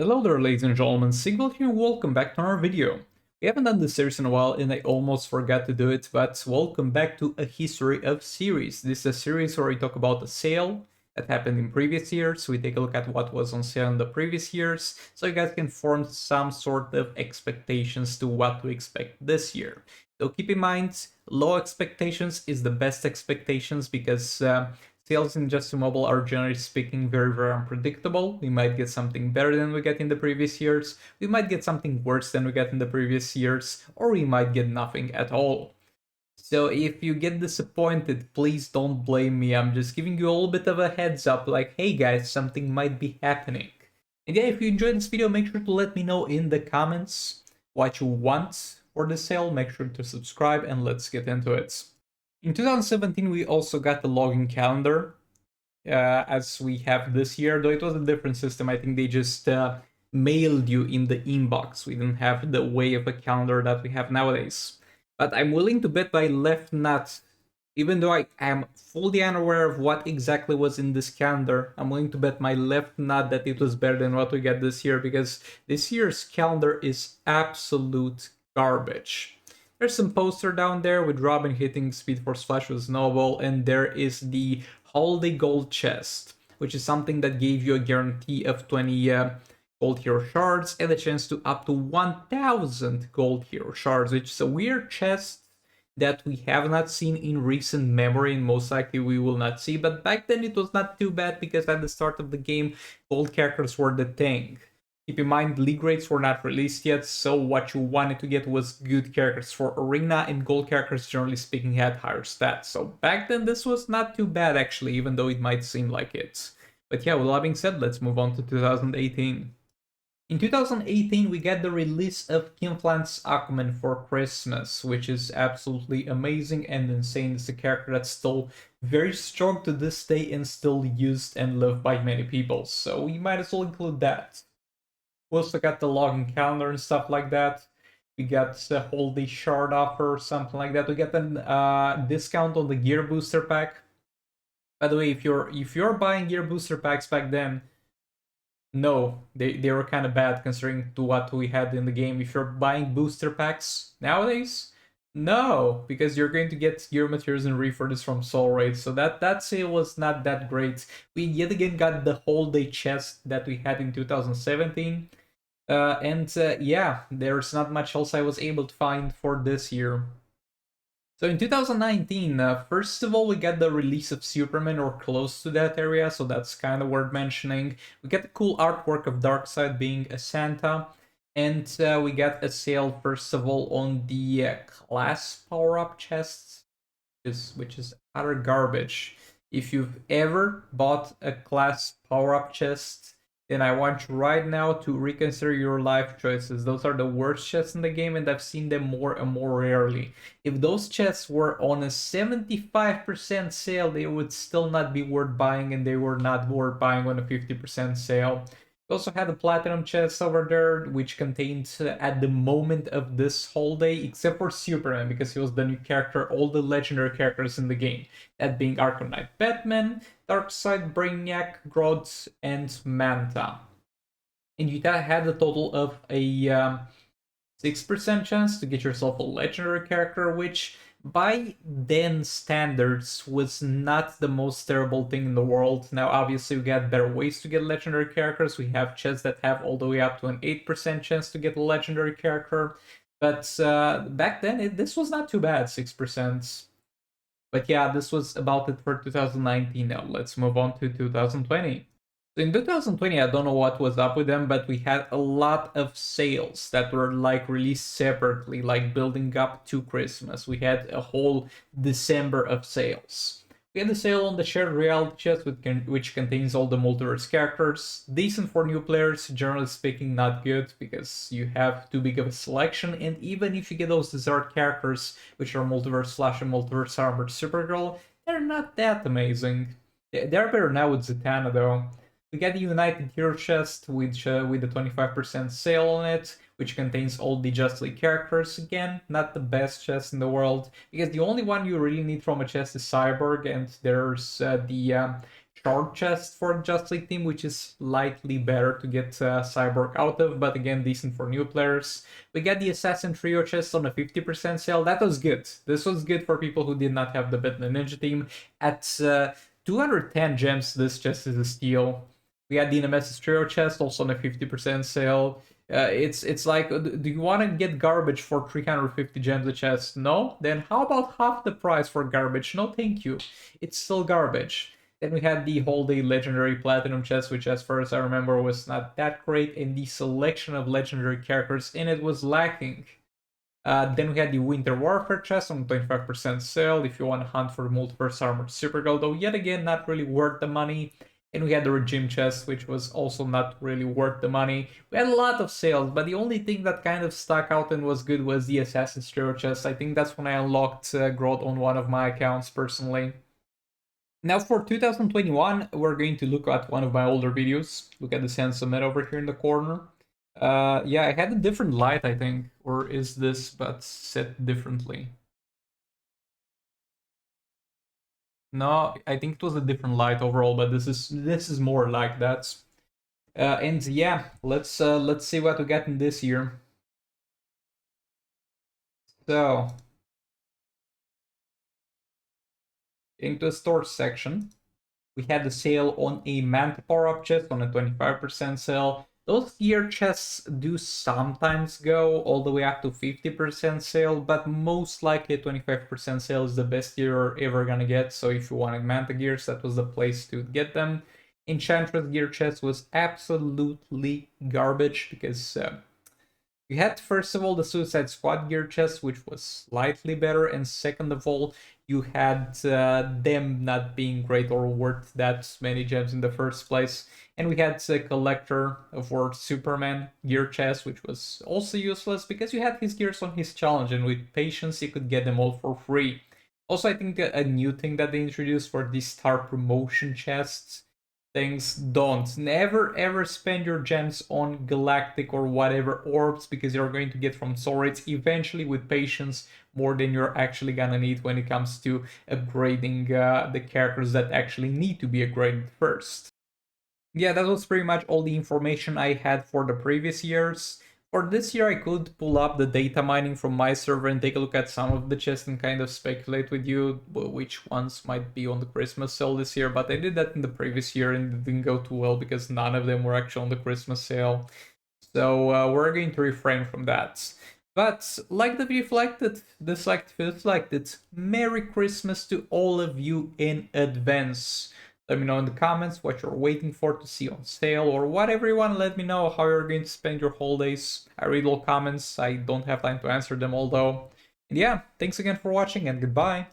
Hello there, ladies and gentlemen, Sigval here and welcome back to our video. We haven't done this series in a while and I almost forgot to do it, but welcome back to A History of Series. This is a series where we talk about a sale that happened in previous years. We take a look at what was on sale in the previous years, so you guys can form some sort of expectations to what to expect this year. So keep in mind, low expectations is the best expectations because sales in Just Mobile are generally speaking very unpredictable. We might get something better than we get in the previous years, we might get something worse than we get in the previous years, or we might get nothing at all. So if you get disappointed, please don't blame me. I'm just giving you a little bit of a heads up, like, hey guys, something might be happening. And yeah, if you enjoyed this video, make sure to let me know in the comments what you want for the sale. Make sure to subscribe and let's get into it. In 2017, we also got the login calendar, as we have this year, though it was a different system. I think they just mailed you in the inbox. We didn't have the way of a calendar that we have nowadays. But I'm willing to bet my left nut, even though I am fully unaware of what exactly was in this calendar, I'm willing to bet my left nut that it was better than what we get this year, because this year's calendar is absolute garbage. There's some poster down there with Robin hitting Speed Force Flash with Snowball, and there is the Holiday Gold Chest, which is something that gave you a guarantee of 20 Gold Hero Shards and a chance to up to 1000 Gold Hero Shards, which is a weird chest that we have not seen in recent memory and most likely we will not see. But back then it was not too bad because at the start of the game, gold characters were the thing. Keep in mind, league rates were not released yet, so what you wanted to get was good characters for arena, and gold characters, generally speaking, had higher stats. So back then, this was not too bad, actually, even though it might seem like it. But yeah, with that being said, let's move on to 2018. In 2018, we get the release of Kinflant's Aquaman for Christmas, which is absolutely amazing and insane. It's a character that's still very strong to this day and still used and loved by many people, so we might as well include that. We also got the login calendar and stuff like that. We got the Holiday Shard offer, something like that. We get a discount on the Gear Booster pack. By the way, if you're buying Gear Booster packs back then, no, they were kind of bad considering to what we had in the game. If you're buying booster packs nowadays, no, because you're going to get gear materials and reforges from Soul Raid, so that sale was not that great. We yet again got the Holiday chest that we had in 2017. Yeah, there's not much else I was able to find for this year. So in 2019, first of all, we get the release of Superman, or close to that area, so that's kind of worth mentioning. We get the cool artwork of Darkseid being a Santa, and we get a sale, first of all, on the class power-up chests, which is utter garbage. If you've ever bought a class power-up chest, then I want you right now to reconsider your life choices. Those are the worst chests in the game, and I've seen them more and more rarely. If those chests were on a 75% sale, they would still not be worth buying, and they were not worth buying on a 50% sale. We also had the platinum chest over there, which contained, at the moment of this holiday, except for Superman, because he was the new character, all the legendary characters in the game. That being Arkham Knight Batman, Darkseid, Brainiac, Grodd, and Manta. And you had a total of a 6% chance to get yourself a legendary character, which by then standards was not the most terrible thing in the world. Now obviously we got better ways to get legendary characters. We have chests that have all the way up to an 8% chance to get a legendary character, but back then this was not too bad, 6%. But yeah, this was about it for 2019. Now let's move on to 2020. So in 2020, I don't know what was up with them, but we had a lot of sales that were like released separately, like building up to Christmas. We had a whole December of sales. We had a sale on the Shared Reality chest, which contains all the multiverse characters. Decent for new players, generally speaking not good, because you have too big of a selection, and even if you get those desired characters, which are Multiverse Flash and Multiverse Armored Supergirl, they're not that amazing. They're better now with Zatanna though. We get the United Hero chest, which with a 25% sale on it, which contains all the Just League characters. Again, not the best chest in the world, because the only one you really need from a chest is Cyborg, and there's the short chest for Just League team, which is slightly better to get Cyborg out of, but again, decent for new players. We got the Assassin Trio chest on a 50% sale. That was good. This was good for people who did not have the Bit Ninja team. At 210 gems, this chest is a steal. We had the Nemesis Trio chest also on a 50% sale. It's like, do you want to get garbage for 350 gems a chest? No? Then how about half the price for garbage? No, thank you. It's still garbage. Then we had the Holiday Legendary Platinum chest, which as far as I remember was not that great, and the selection of legendary characters in it was lacking. Then we had the Winter Warfare chest on 25% sale if you want to hunt for Multiverse Armored Supergirl, though yet again not really worth the money. And we had the Regime chest, which was also not really worth the money. We had a lot of sales, but the only thing that kind of stuck out and was good was the Assassin's Trio chest. I think that's when I unlocked growth on one of my accounts personally. Now for 2021, we're going to look at one of my older videos. Look at the Sansomet over here in the corner. Yeah, I had a different light, I think. Or is this but set differently? No, I think it was a different light overall, but this is more like that. And yeah, let's see what we get in this year. So, into the store section, we had the sale on a Manta power-up chest on a 25% sale. Those tier chests do sometimes go all the way up to 50% sale, but most likely 25% sale is the best tier you're ever gonna get. So if you wanted Manta gears, that was the place to get them. Enchantress gear chest was absolutely garbage because you had, first of all, the Suicide Squad gear chest, which was slightly better, and second of all, you had them not being great or worth that many gems in the first place. And we had a Collector of World Superman gear chest, which was also useless because you had his gears on his challenge, and with patience you could get them all for free. Also, I think a new thing that they introduced for these star promotion chests things, don't never ever spend your gems on galactic or whatever orbs because you're going to get from soul rates eventually with patience more than you're actually gonna need when it comes to upgrading the characters that actually need to be upgraded first. Yeah, that was pretty much all the information I had for the previous years. For this year, I could pull up the data mining from my server and take a look at some of the chests and kind of speculate with you which ones might be on the Christmas sale this year, but I did that in the previous year and it didn't go too well because none of them were actually on the Christmas sale. So we're going to refrain from that. But like the video reflected, disliked, disliked, Merry Christmas to all of you in advance. Let me know in the comments what you're waiting for to see on sale or whatever you want. Let me know how you're going to spend your holidays. I read all comments. I don't have time to answer them all though. And yeah, thanks again for watching and goodbye.